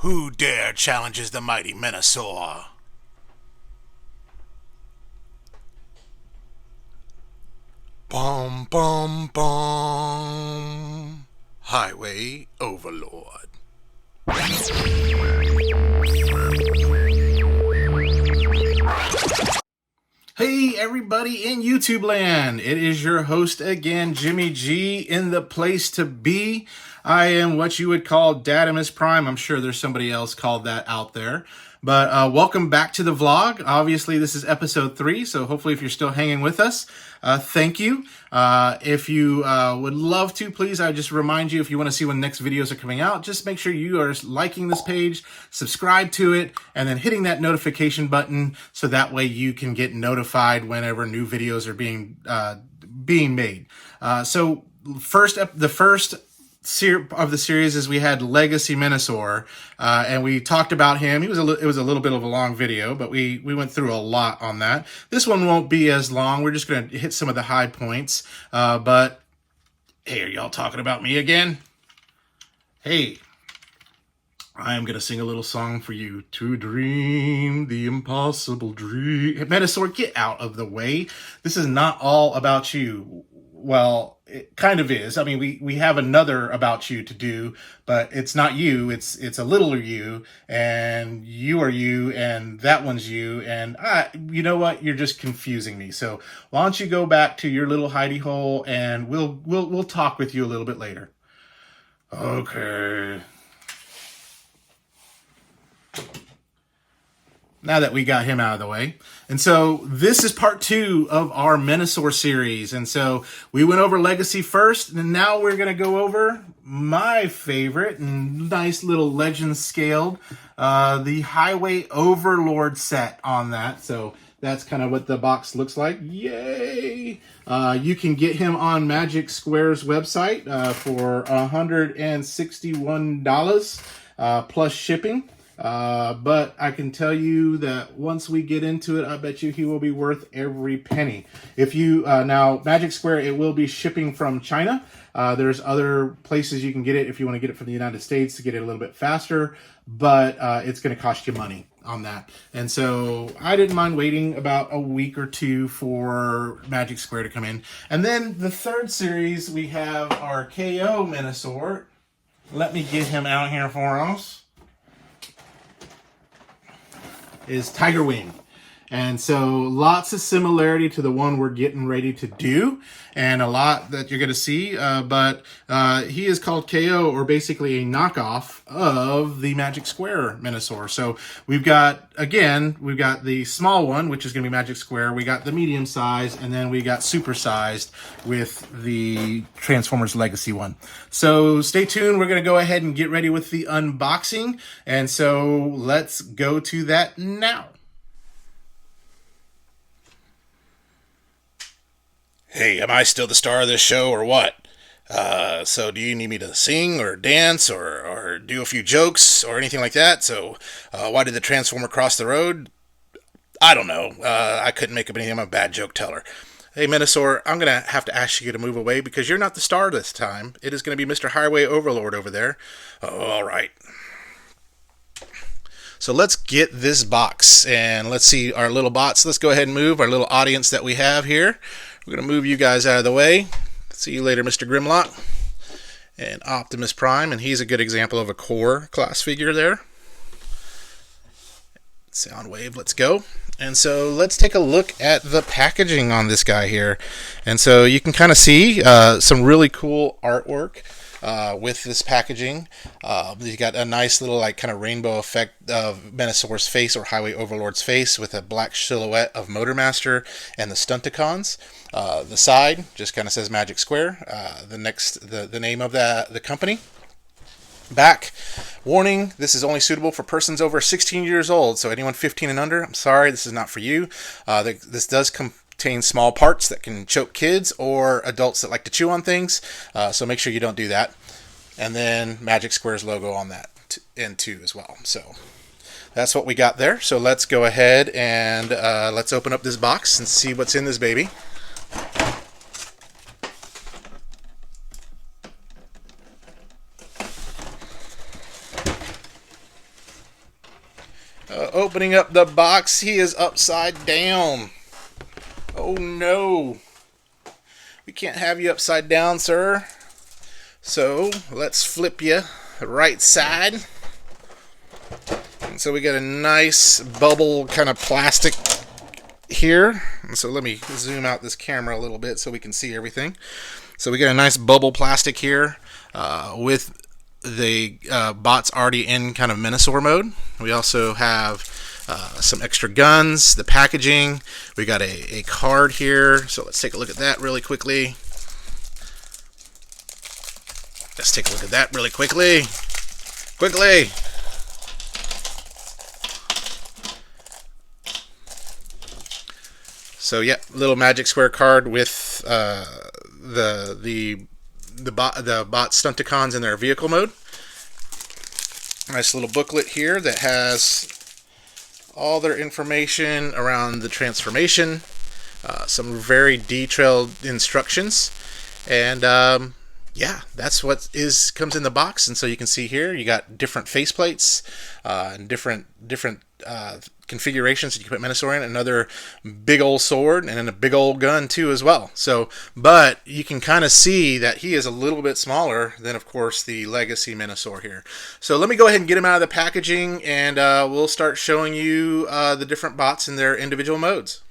Who dare challenges the mighty Menasor? Bum bum bum. Highway Overlord. Hey everybody in YouTube land, it is your host again, Jimmy G, in the place to be. I am what you would call dadness prime. I'm sure there's somebody else called that out there. But welcome back to the vlog. Obviously, this is episode 3, so hopefully if you're still hanging with us, thank you. If you would love to, please, I just remind you, if you want to see when next videos are coming out, just make sure you are liking this page, subscribe to it, and then hitting that notification button so that way you can get notified whenever new videos are being made. So the first of the series is we had Legacy Menasor, and we talked about him. It was a little bit of a long video, but we went through a lot on that. This one won't be as long. We're just going to hit some of the high points. But hey, are y'all talking about me again? Hey, I am going to sing a little song for you. To dream the impossible dream. Menasor, get out of the way. This is not all about you. Well, it kind of is. I mean, we have another about you to do, but it's not you. It's a littler you, and you are you, and that one's you, and you know what? You're just confusing me. So why don't you go back to your little hidey hole, and we'll talk with you a little bit later. Okay. Now that we got him out of the way. And so this is part 2 of our Menasor series. And so we went over Legacy first, and now we're going to go over my favorite and nice little legend scaled, the Highway Overlord set on that. So that's kind of what the box looks like. Yay! You can get him on Magic Square's website for $161 plus shipping. But I can tell you that once we get into it, I bet you he will be worth every penny. If you, now Magic Square, it will be shipping from China. There's other places you can get it if you want to get it from the United States to get it a little bit faster, but it's going to cost you money on that. And so I didn't mind waiting about a week or two for Magic Square to come in. And then the third series, we have our KO Menasor. Let me get him out here for us. Is Tiger Wing. And so lots of similarity to the one we're getting ready to do, and a lot that you're going to see, but he is called KO, or basically a knockoff of the Magic Square Menasor. So we've got the small one, which is going to be Magic Square, we got the medium size, and then we got supersized with the Transformers Legacy one. So stay tuned, we're going to go ahead and get ready with the unboxing, and so let's go to that now. Hey, am I still the star of this show or what? So do you need me to sing or dance or do a few jokes or anything like that? So why did the Transformer cross the road? I don't know. I couldn't make up anything. I'm a bad joke teller. Hey, Menasor, I'm going to have to ask you to move away because you're not the star this time. It is going to be Mr. Highway Overlord over there. Oh, all right. So let's get this box and let's see our little bots. Let's go ahead and move our little audience that we have here. We're going to move you guys out of the way. See you later, Mr. Grimlock. And Optimus Prime, and he's a good example of a core class figure there. Soundwave, let's go. And so let's take a look at the packaging on this guy here. And so you can kind of see some really cool artwork with this packaging. You got a nice little kind of rainbow effect of Menasor's face, or Highway Overlord's face, with a black silhouette of Motormaster and the Stunticons. The side just kind of says Magic Square. The name of the company. Back, warning, this is only suitable for persons over 16 years old, so anyone 15 and under, I'm sorry, this is not for you. This does contain small parts that can choke kids or adults that like to chew on things, so make sure you don't do that. And then Magic Square's logo on that end too as well. So that's what we got there. So let's go ahead and let's open up this box and see what's in this baby. opening up the box, he is upside down. Oh no. We can't have you upside down, sir. So let's flip you right side. And so we got a nice bubble kind of plastic here. And so let me zoom out this camera a little bit so we can see everything. So we got a nice bubble plastic here with the bots already in kind of Menasor mode. We also have some extra guns, the packaging. We got a card here. So let's take a look at that really quickly. Let's take a look at that really quickly. Quickly. So yeah, little Magic Square card with the bot Stunticons in their vehicle mode. Nice little booklet here that has all their information around the transformation, some very detailed instructions, and yeah, that's what comes in the box. And so you can see here you got different faceplates and different configurations that you can put Menasor in. Another big old sword and then a big old gun too as well. So, but you can kind of see that he is a little bit smaller than, of course, the Legacy Menasor here. So let me go ahead and get him out of the packaging, and we'll start showing you the different bots in their individual modes.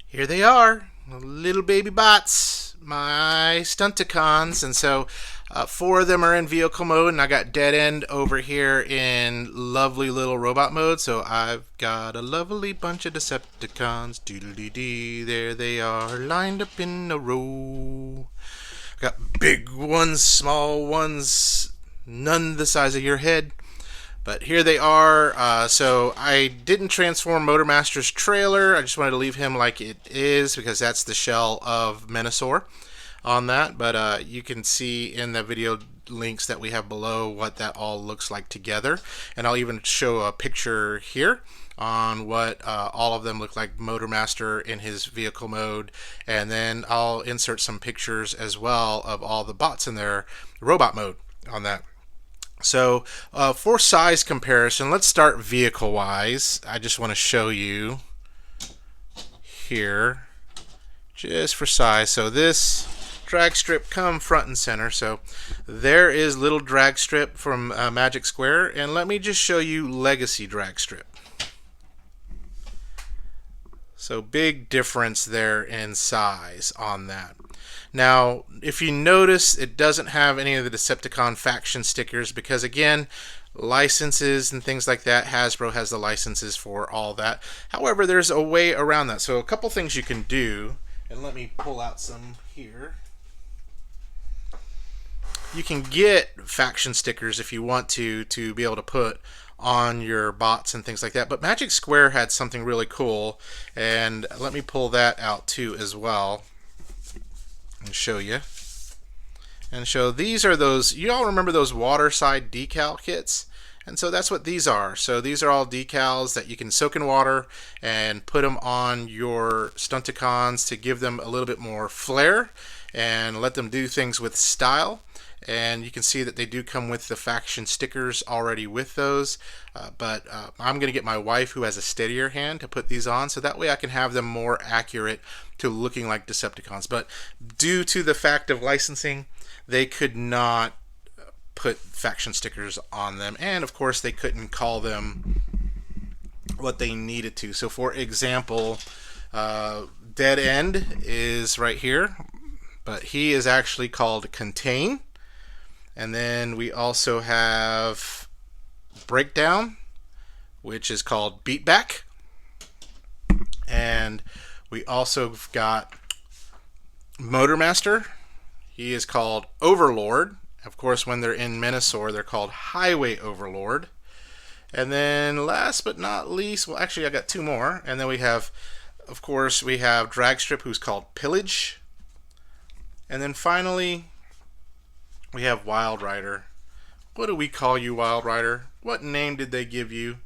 Here they are, little baby bots, my Stunticons. And so 4 of them are in vehicle mode, and I got Dead End over here in lovely little robot mode. So I've got a lovely bunch of Decepticons. Doodle-dee-dee, there they are, lined up in a row. Got big ones, small ones, none the size of your head. But here they are. So I didn't transform Motormaster's trailer. I just wanted to leave him like it is because that's the shell of Menasor on that. But you can see in the video links that we have below what that all looks like together. And I'll even show a picture here on what all of them look like, Motormaster in his vehicle mode. And then I'll insert some pictures as well of all the bots in their robot mode on that. So for size comparison, let's start vehicle wise. I just want to show you here just for size. So this drag strip come front and center. So there is little drag strip from Magic Square, and let me just show you Legacy drag strip. So big difference there in size on that. Now, if you notice, it doesn't have any of the Decepticon faction stickers because, again, licenses and things like that, Hasbro has the licenses for all that. However, there's a way around that. So a couple things you can do, and let me pull out some here. You can get faction stickers if you want to be able to put on your bots and things like that. But Magic Square had something really cool, and let me pull that out too as well and show you. And show these are those, you all remember those waterside decal kits? And so that's what these are. So these are all decals that you can soak in water and put them on your Stunticons to give them a little bit more flair and let them do things with style. And you can see that they do come with the faction stickers already with those. But I'm going to get my wife, who has a steadier hand, to put these on, so that way I can have them more accurate to looking like Decepticons. But due to the fact of licensing, they could not put faction stickers on them. And of course, they couldn't call them what they needed to. So for example, Dead End is right here, but he is actually called Contain. And then we also have Breakdown, which is called Beatback. And we also have got Motormaster. He is called Overlord. Of course, when they're in Menasor, they're called Highway Overlord. And then last but not least, well, actually I got 2 more. And then we have, of course, we have Dragstrip, who's called Pillage. And then finally, we have Wild Rider. What do we call you, Wild Rider? What name did they give you?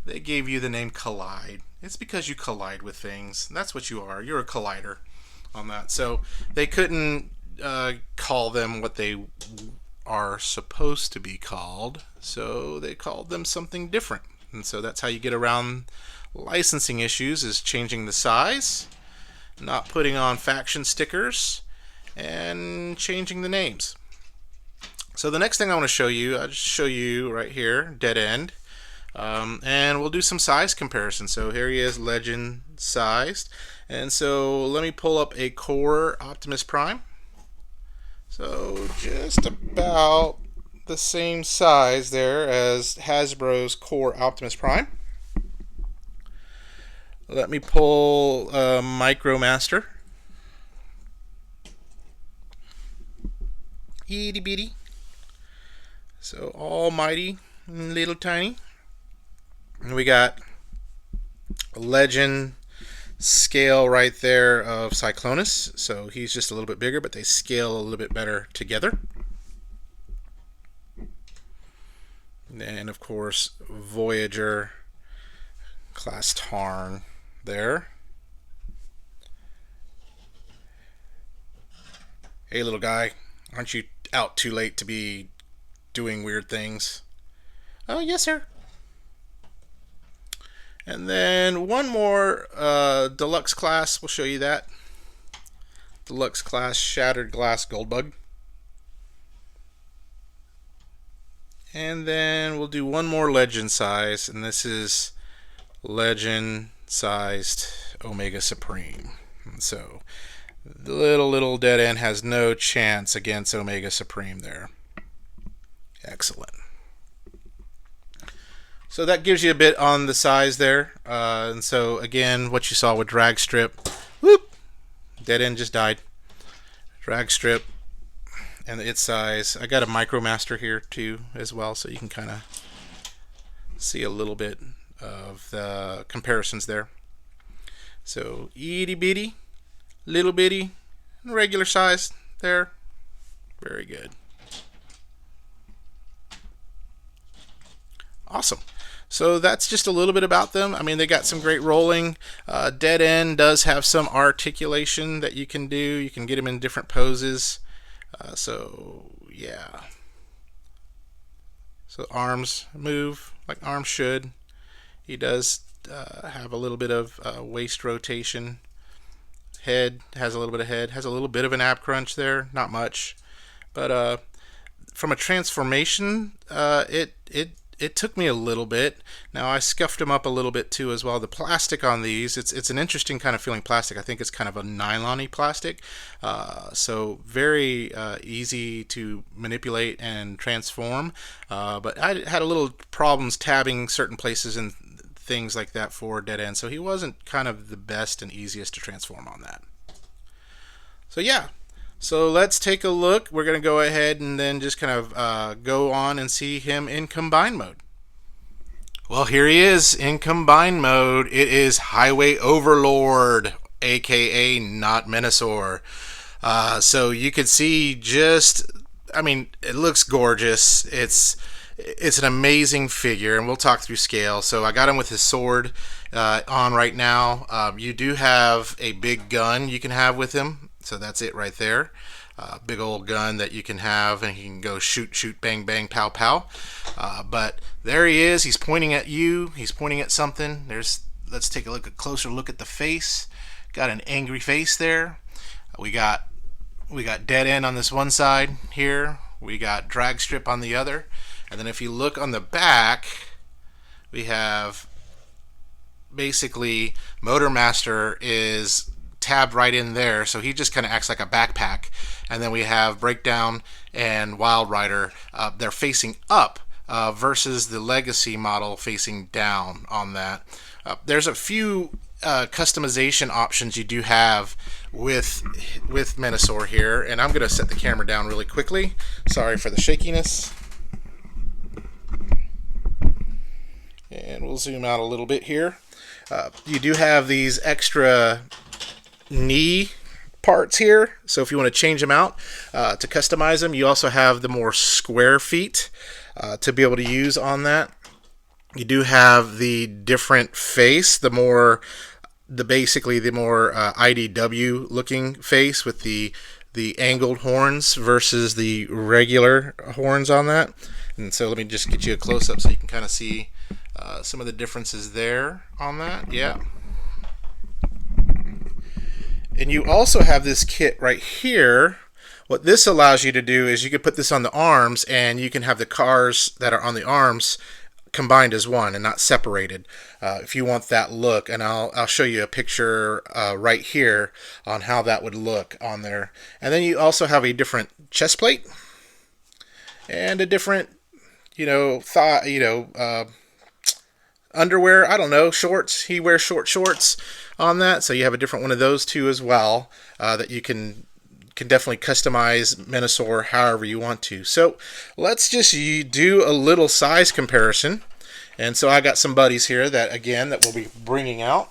They gave you the name Collide. It's because you collide with things. That's what you are. You're a collider on that. So they couldn't call them what they are supposed to be called, so they called them something different. And so that's how you get around licensing issues, is changing the size, not putting on faction stickers, and changing the names. So the next thing I want to show you, I'll just show you right here, dead end. And we'll do some size comparison. So here he is, legend sized. And so let me pull up a core Optimus Prime. So just about the same size there as Hasbro's core Optimus Prime. Let me pull Micromaster. Itty bitty. So almighty, little tiny. And we got a legend scale right there of Cyclonus. So he's just a little bit bigger, but they scale a little bit better together. And of course, Voyager class Tarn there. Hey little guy, aren't you out too late to be doing weird things? Oh yes sir. And then one more deluxe class, we'll show you that. Deluxe class Shattered Glass Goldbug. And then we'll do one more legend size, and this is legend sized Omega Supreme. And so the little dead end has no chance against Omega Supreme there. Excellent. So that gives you a bit on the size there. And so again, what you saw with drag strip, whoop, dead end just died. Drag strip and its size. I got a Micromaster here too as well, so you can kind of see a little bit of the comparisons there. So itty bitty, little bitty, regular size there. Very good. Awesome. So that's just a little bit about them. I mean, they got some great rolling. Dead end does have some articulation that you can do. You can get them in different poses. So yeah. So arms move like arms should. He does have a little bit of waist rotation. Head has a little bit of head. Has a little bit of an ab crunch there. Not much. But from a transformation, it took me a little bit. Now I scuffed them up a little bit too as well. The plastic on these, it's an interesting kind of feeling plastic. I think it's kind of a nylon-y plastic. So very easy to manipulate and transform. But I had a little problems tabbing certain places and things like that for dead end. So he wasn't kind of the best and easiest to transform on that. So yeah. So let's take a look. We're going to go ahead and then just kind of go on and see him in combined mode. Well, here he is in combined mode. It is Highway Overlord, aka not Menasor. So you could see just, I mean, it looks gorgeous. It's an amazing figure, and we'll talk through scale. So I got him with his sword on right now. You do have a big gun you can have with him. So that's it right there. Big old gun that you can have, and he can go shoot, shoot, bang, bang, pow, pow. But there he is. He's pointing at you. He's pointing at something. Let's take a closer look at the face. Got an angry face there. We got dead end on this one side here. We got drag strip on the other. And then if you look on the back, we have basically Motormaster is tabbed right in there, so he just kind of acts like a backpack. And then we have Breakdown and Wild Rider. They're facing up versus the Legacy model facing down on that. There's a few customization options you do have with Menasor here, and I'm going to set the camera down really quickly. Sorry for the shakiness. And we'll zoom out a little bit here. You do have these extra knee parts here, so if you want to change them out to customize them, you also have the more square feet to be able to use on that. You do have the different face, basically the more IDW looking face with the angled horns versus the regular horns on that. And so let me just get you a close up so you can kind of see some of the differences there on that. Yeah. And you also have this kit right here. What this allows you to do is you can put this on the arms, and you can have the cars that are on the arms combined as one and not separated, if you want that look. And I'll show you a picture right here on how that would look on there. And then you also have a different chest plate and a different, underwear. I don't know, shorts. He wears shorts on that, so you have a different one of those two as well, that you can definitely customize Menasor however you want to. So let's just do a little size comparison. And so I got some buddies here that we'll be bringing out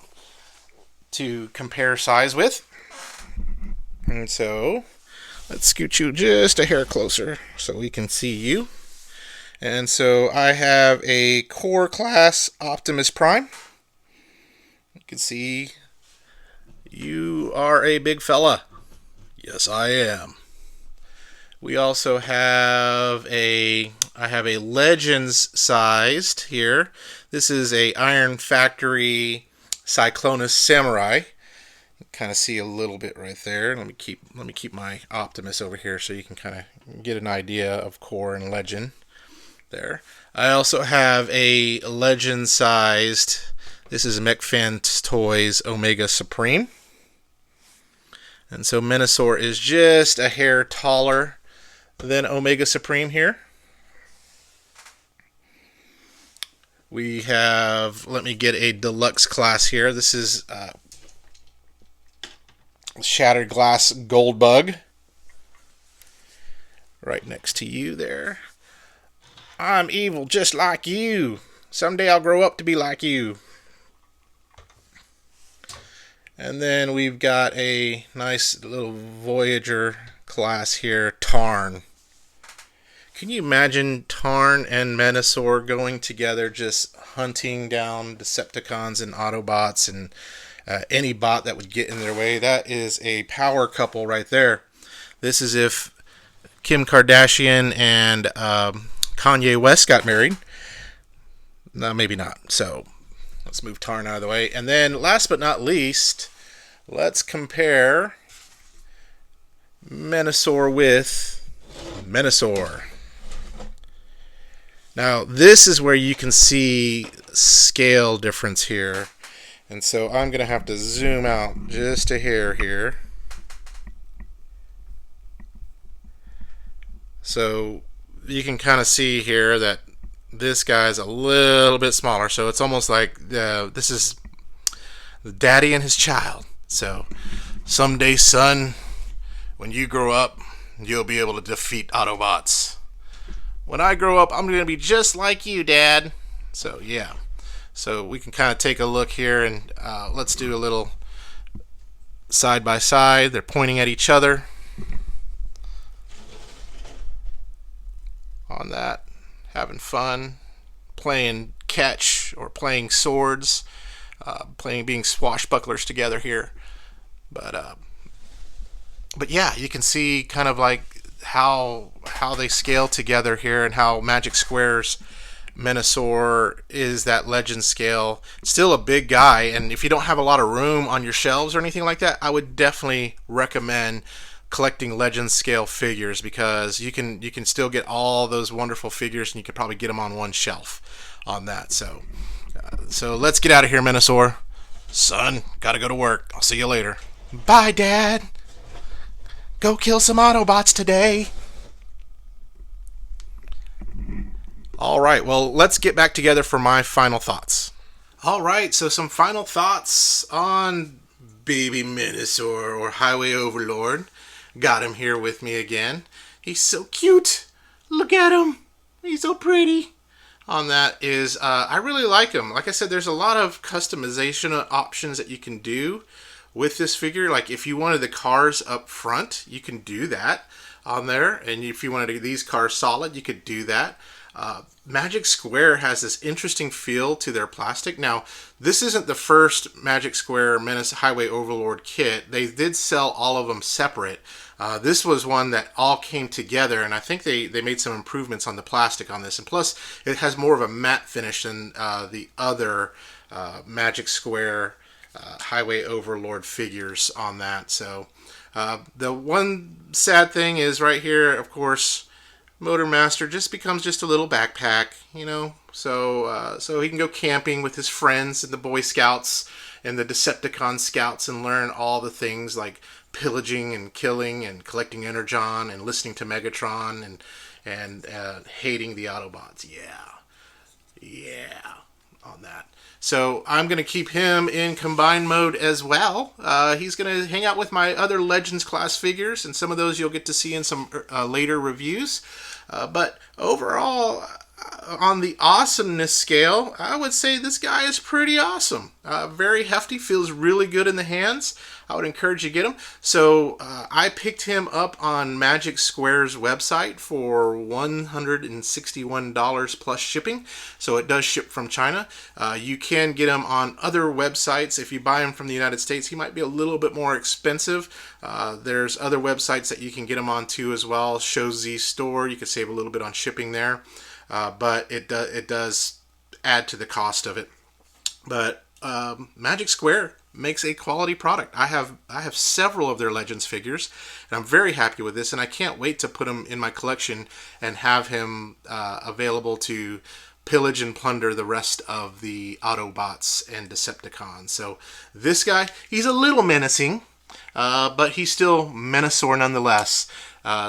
to compare size with. And so let's scoot you just a hair closer so we can see you. And so I have a core class Optimus Prime. You can see you are a big fella. Yes, I am. We also have I have a Legends sized here. This is a Iron Factory Cyclonus Samurai. You kind of see a little bit right there. Let me keep my Optimus over here so you can kind of get an idea of core and legend there. I also have a Legend sized. This is MechFan Toys Omega Supreme. And so Menasor is just a hair taller than Omega Supreme here. We have, let me get a deluxe class here. This is Shattered Glass Gold Bug. Right next to you there. I'm evil just like you. Someday I'll grow up to be like you. And then we've got a nice little Voyager class here, Tarn. Can you imagine Tarn and Menasor going together, just hunting down Decepticons and Autobots and any bot that would get in their way? That is a power couple right there. This is if Kim Kardashian and Kanye West got married. No, maybe not. So let's move Tarn out of the way. And then last but not least, let's compare Menasor with Menasor. Now, this is where you can see scale difference here. And so I'm going to have to zoom out just a hair here. So you can kind of see here that this guy's a little bit smaller. So it's almost like this is the daddy and his child. So someday, son, when you grow up, you'll be able to defeat Autobots. When I grow up, I'm going to be just like you, Dad. So, yeah. So we can kind of take a look here, and let's do a little side by side. They're pointing at each other on that, having fun, playing catch or playing swords, being swashbucklers together here. But yeah, you can see kind of like how they scale together here, and how Magic Square's Menasor is that legend scale. Still a big guy, and if you don't have a lot of room on your shelves or anything like that, I would definitely recommend collecting legend scale figures, because you can still get all those wonderful figures, and you could probably get them on one shelf on that. So let's get out of here, Menasor. Son, gotta go to work. I'll see you later. Bye, Dad. Go kill some Autobots today. Alright, well, let's get back together for my final thoughts. Alright, so some final thoughts on Baby Menasor, or Highway Overlord. Got him here with me again. He's so cute. Look at him. He's so pretty. On that is, I really like him. Like I said, there's a lot of customization options that you can do with this figure. Like if you wanted the cars up front, you can do that on there. And if you wanted these cars solid, you could do that. Magic Square has this interesting feel to their plastic. Now, this isn't the first Magic Square Highway Overlord kit. They did sell all of them separate. This was one that all came together, and I think they made some improvements on the plastic on this. And plus, it has more of a matte finish than the other Magic Square Highway Overlord figures on that. So the one sad thing is right here, of course, Motormaster just becomes just a little backpack, you know, so he can go camping with his friends and the Boy Scouts and the Decepticon Scouts and learn all the things like pillaging and killing and collecting Energon and listening to Megatron and hating the Autobots. Yeah, on that. So I'm going to keep him in combined mode as well. He's going to hang out with my other Legends class figures, and some of those you'll get to see in some later reviews. But overall, on the awesomeness scale, I would say this guy is pretty awesome. Very hefty, feels really good in the hands. I would encourage you to get him. So I picked him up on Magic Square's website for $161 plus shipping. So it does ship from China. You can get him on other websites. If you buy him from the United States, he might be a little bit more expensive. There's other websites that you can get him on too as well. Show Z Store, you could save a little bit on shipping there. But it does add to the cost of it. But Magic Square makes a quality product. I have several of their Legends figures, and I'm very happy with this, and I can't wait to put him in my collection and have him available to pillage and plunder the rest of the Autobots and Decepticons. So this guy, he's a little menacing, but he's still Menasor nonetheless.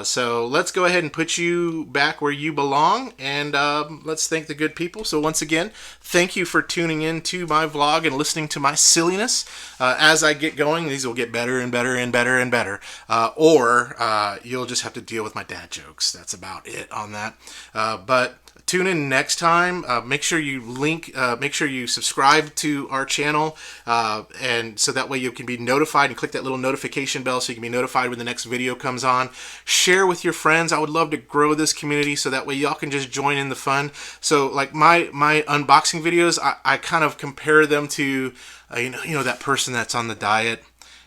So let's go ahead and put you back where you belong, and let's thank the good people. So once again, thank you for tuning in to my vlog and listening to my silliness. As I get going, these will get better and better and better and better. Or you'll just have to deal with my dad jokes. That's about it on that. But tune in next time. Make sure you make sure you subscribe to our channel, and so that way you can be notified, and click that little notification bell so you can be notified when the next video comes on. Share with your friends. I would love to grow this community so that way y'all can just join in the fun. So like my unboxing videos, I kind of compare them to you know that person that's on the diet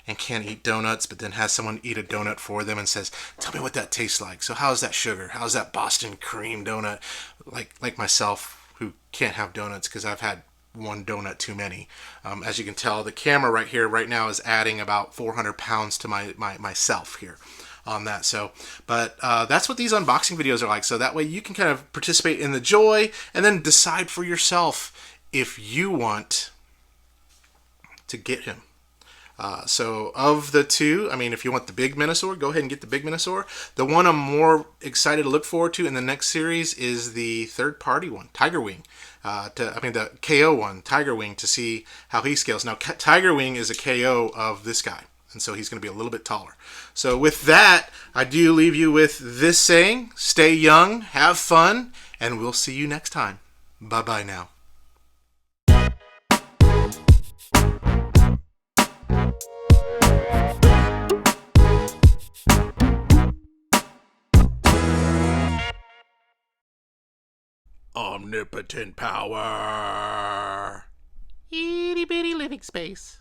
and can't eat donuts, but then has someone eat a donut for them and says, tell me what that tastes like. So how's that sugar? How's that Boston cream donut? Like myself, who can't have donuts because I've had one donut too many. As you can tell, the camera right here right now is adding about 400 pounds to myself here on that. So, but that's what these unboxing videos are like. So that way you can kind of participate in the joy and then decide for yourself if you want to get him. So of the two, I mean, if you want the big Menasor, go ahead and get the big Menasor. The one I'm more excited to look forward to in the next series is the third-party one, Tiger Wing. The KO one, Tiger Wing, to see how he scales. Now, Tiger Wing is a KO of this guy, and so he's going to be a little bit taller. So with that, I do leave you with this saying, stay young, have fun, and we'll see you next time. Bye-bye now. Omnipotent power. Itty bitty living space.